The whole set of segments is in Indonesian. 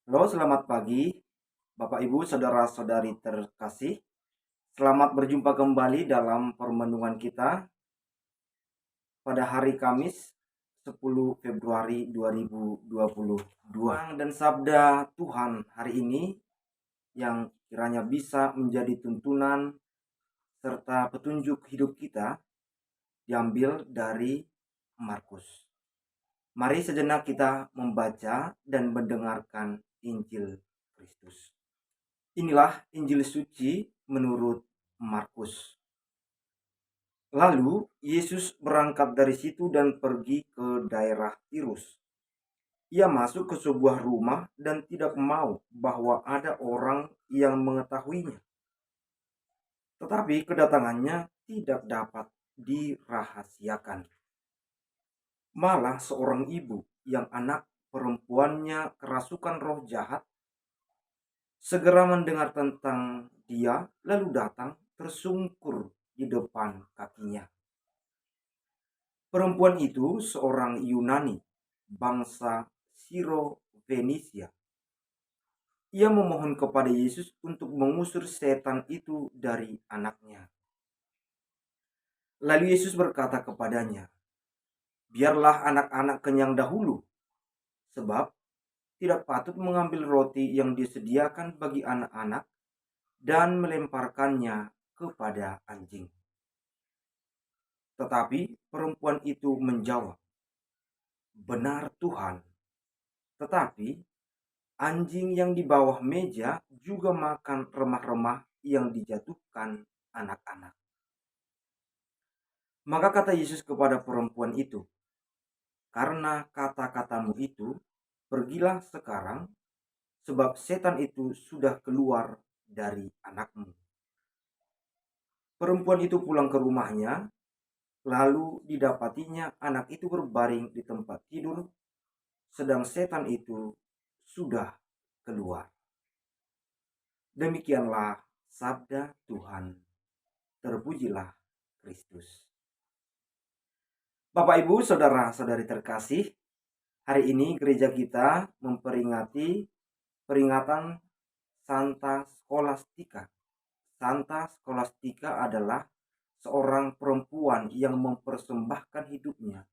Halo, selamat pagi, Bapak Ibu, saudara-saudari terkasih. Selamat berjumpa kembali dalam permenungan kita pada hari Kamis 10 Februari 2022. Dan sabda Tuhan hari ini yang kiranya bisa menjadi tuntunan serta petunjuk hidup kita diambil dari Markus. Mari sejenak kita membaca dan mendengarkan Injil Kristus. Inilah Injil suci menurut Markus. Lalu Yesus berangkat dari situ dan pergi ke daerah Tirus. Ia masuk ke sebuah rumah dan tidak mau bahwa ada orang yang mengetahuinya. Tetapi kedatangannya tidak dapat dirahasiakan. Malah seorang ibu yang anak perempuannya kerasukan roh jahat segera mendengar tentang dia, lalu datang tersungkur di depan kakinya. Perempuan itu seorang Yunani, bangsa Siro-Fenisia. Ia memohon kepada Yesus untuk mengusir setan itu dari anaknya. Lalu Yesus berkata kepadanya, "Biarlah anak-anak kenyang dahulu, sebab tidak patut mengambil roti yang disediakan bagi anak-anak dan melemparkannya kepada anjing." Tetapi perempuan itu menjawab, "Benar Tuhan, tetapi anjing yang di bawah meja juga makan remah-remah yang dijatuhkan anak-anak." Maka kata Yesus kepada perempuan itu, "Karena kata-katamu itu, pergilah sekarang, sebab setan itu sudah keluar dari anakmu." Perempuan itu pulang ke rumahnya, lalu didapatinya anak itu berbaring di tempat tidur, sedang setan itu sudah keluar. Demikianlah sabda Tuhan. Terpujilah Kristus. Bapak Ibu, saudara-saudari terkasih, hari ini gereja kita memperingati peringatan Santa Scholastica. Santa Scholastica adalah seorang perempuan yang mempersembahkan hidupnya,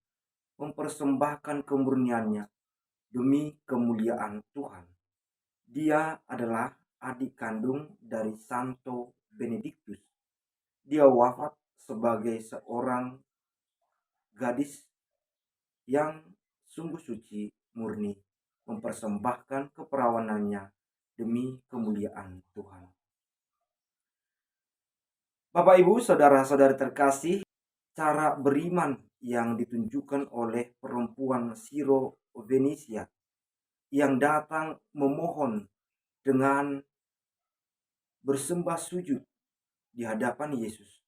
mempersembahkan kemurniannya demi kemuliaan Tuhan. Dia adalah adik kandung dari Santo Benedictus. Dia wafat sebagai seorang gadis yang sungguh suci murni, mempersembahkan keperawanannya demi kemuliaan Tuhan. Bapak Ibu, saudara-saudari terkasih, cara beriman yang ditunjukkan oleh perempuan Siro Venesia yang datang memohon dengan bersembah sujud di hadapan Yesus,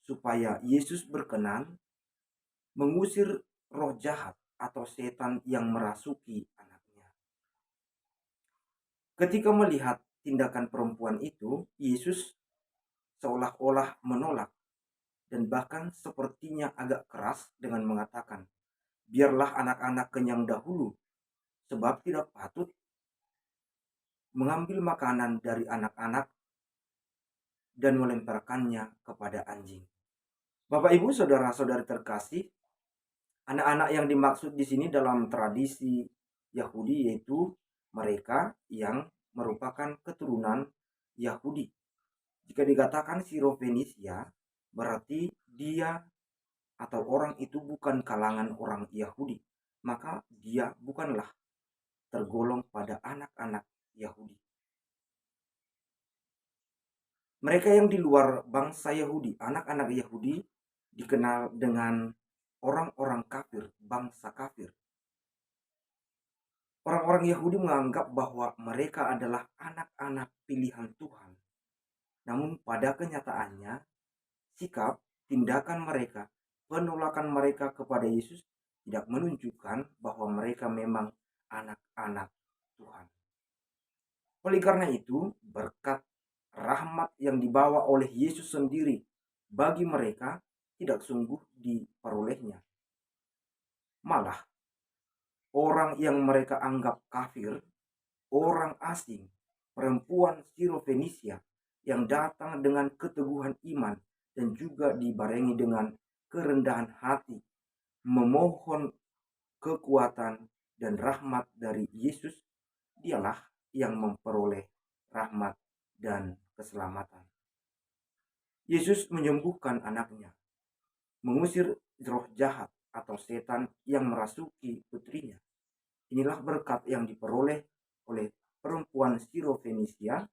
supaya Yesus berkenan mengusir roh jahat atau setan yang merasuki anaknya. Ketika melihat tindakan perempuan itu, Yesus seolah-olah menolak dan bahkan sepertinya agak keras dengan mengatakan, "Biarlah anak-anak kenyang dahulu, sebab tidak patut mengambil makanan dari anak-anak dan melemparkannya kepada anjing." Bapak Ibu, saudara-saudari terkasih, anak-anak yang dimaksud di sini dalam tradisi Yahudi yaitu mereka yang merupakan keturunan Yahudi. Jika dikatakan Siro-Fenisia, berarti dia atau orang itu bukan kalangan orang Yahudi, maka dia bukanlah tergolong pada anak-anak Yahudi. Mereka yang di luar bangsa Yahudi, anak-anak Yahudi, dikenal dengan orang-orang kafir, bangsa kafir. Orang-orang Yahudi menganggap bahwa mereka adalah anak-anak pilihan Tuhan. Namun pada kenyataannya, sikap, tindakan mereka, penolakan mereka kepada Yesus tidak menunjukkan bahwa mereka memang anak-anak Tuhan. Oleh karena itu, berkat rahmat yang dibawa oleh Yesus sendiri bagi mereka tidak sungguh diperolehnya. Malah, orang yang mereka anggap kafir orang asing, perempuan Sirofenisia yang datang dengan keteguhan iman dan juga dibarengi dengan kerendahan hati, memohon kekuatan dan rahmat dari Yesus, dialah yang memperoleh rahmat dan keselamatan. Yesus menyembuhkan anaknya, mengusir roh jahat atau setan yang merasuki putrinya. Inilah berkat yang diperoleh oleh perempuan Sirofenisia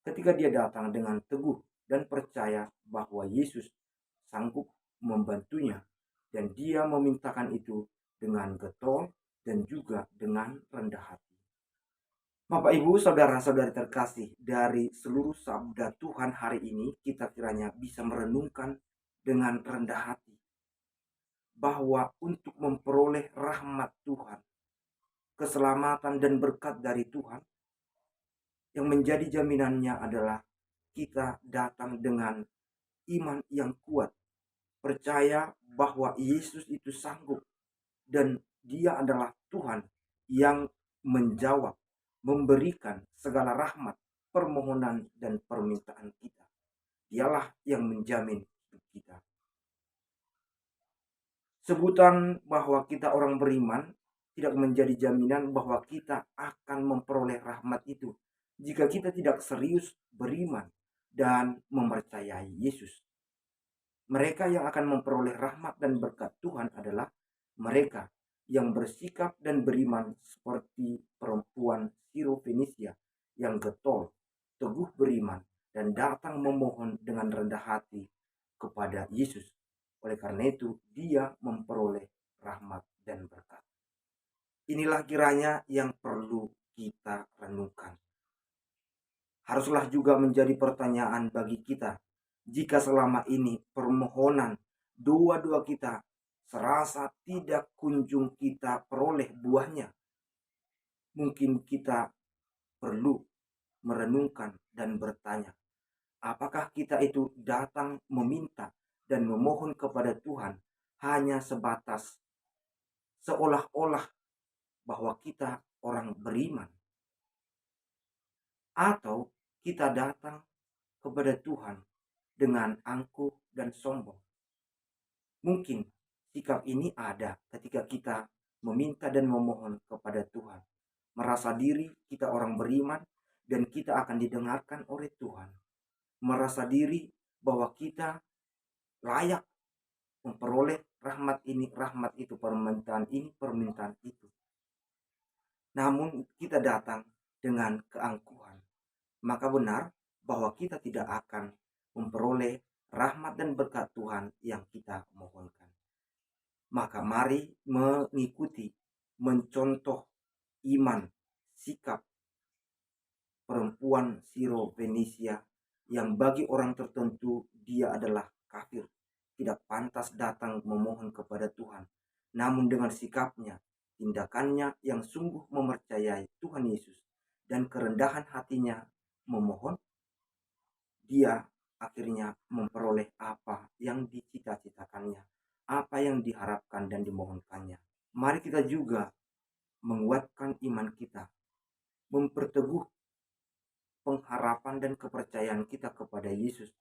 ketika dia datang dengan teguh dan percaya bahwa Yesus sanggup membantunya, dan dia memintakan itu dengan getol dan juga dengan rendah hati. Bapak Ibu saudara-saudari terkasih, dari seluruh sabda Tuhan hari ini kita kiranya bisa merenungkan dengan rendah hati bahwa untuk memperoleh rahmat Tuhan, keselamatan dan berkat dari Tuhan, yang menjadi jaminannya adalah kita datang dengan iman yang kuat, percaya bahwa Yesus itu sanggup dan dia adalah Tuhan yang menjawab, memberikan segala rahmat, permohonan dan permintaan kita. Dialah yang menjamin hidup kita. Sebutan bahwa kita orang beriman tidak menjadi jaminan bahwa kita akan memperoleh rahmat itu jika kita tidak serius beriman dan mempercayai Yesus. Mereka yang akan memperoleh rahmat dan berkat Tuhan adalah mereka yang bersikap dan beriman seperti perempuan Sirofenisia yang getol, teguh beriman, dan datang memohon dengan rendah hati kepada Yesus. Oleh karena itu, dia memperoleh rahmat dan berkat. Inilah kiranya yang perlu kita renungkan. Haruslah juga menjadi pertanyaan bagi kita, jika selama ini permohonan doa-doa kita serasa tidak kunjung kita peroleh buahnya, mungkin kita perlu merenungkan dan bertanya, apakah kita itu datang meminta dan memohon kepada Tuhan hanya sebatas seolah-olah bahwa kita orang beriman, atau kita datang kepada Tuhan dengan angkuh dan sombong. Mungkin sikap ini ada ketika kita meminta dan memohon kepada Tuhan, merasa diri kita orang beriman dan kita akan didengarkan oleh Tuhan, merasa diri bahwa kita layak memperoleh rahmat ini, rahmat itu, permintaan ini, permintaan itu. Namun kita datang dengan keangkuhan, maka benar bahwa kita tidak akan memperoleh rahmat dan berkat Tuhan yang kita mohonkan. Maka mari mengikuti, mencontoh iman, sikap perempuan Sirofenisia yang bagi orang tertentu dia adalah kafir, tidak pantas datang memohon kepada Tuhan. Namun dengan sikapnya, tindakannya yang sungguh mempercayai Tuhan Yesus dan kerendahan hatinya memohon, dia akhirnya memperoleh apa yang dicita-citakannya, apa yang diharapkan dan dimohonkannya. Mari kita juga menguatkan iman kita, memperteguh pengharapan dan kepercayaan kita kepada Yesus,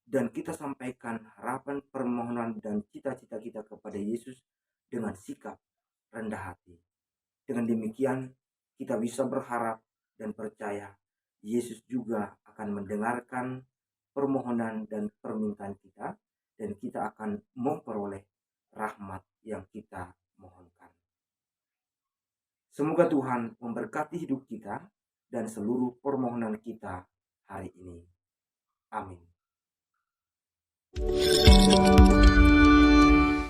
dan kita sampaikan harapan, permohonan dan cita-cita kita kepada Yesus dengan sikap rendah hati. Dengan demikian kita bisa berharap dan percaya Yesus juga akan mendengarkan permohonan dan permintaan kita, dan kita akan memperoleh rahmat yang kita mohonkan. Semoga Tuhan memberkati hidup kita dan seluruh permohonan kita hari ini. Amin.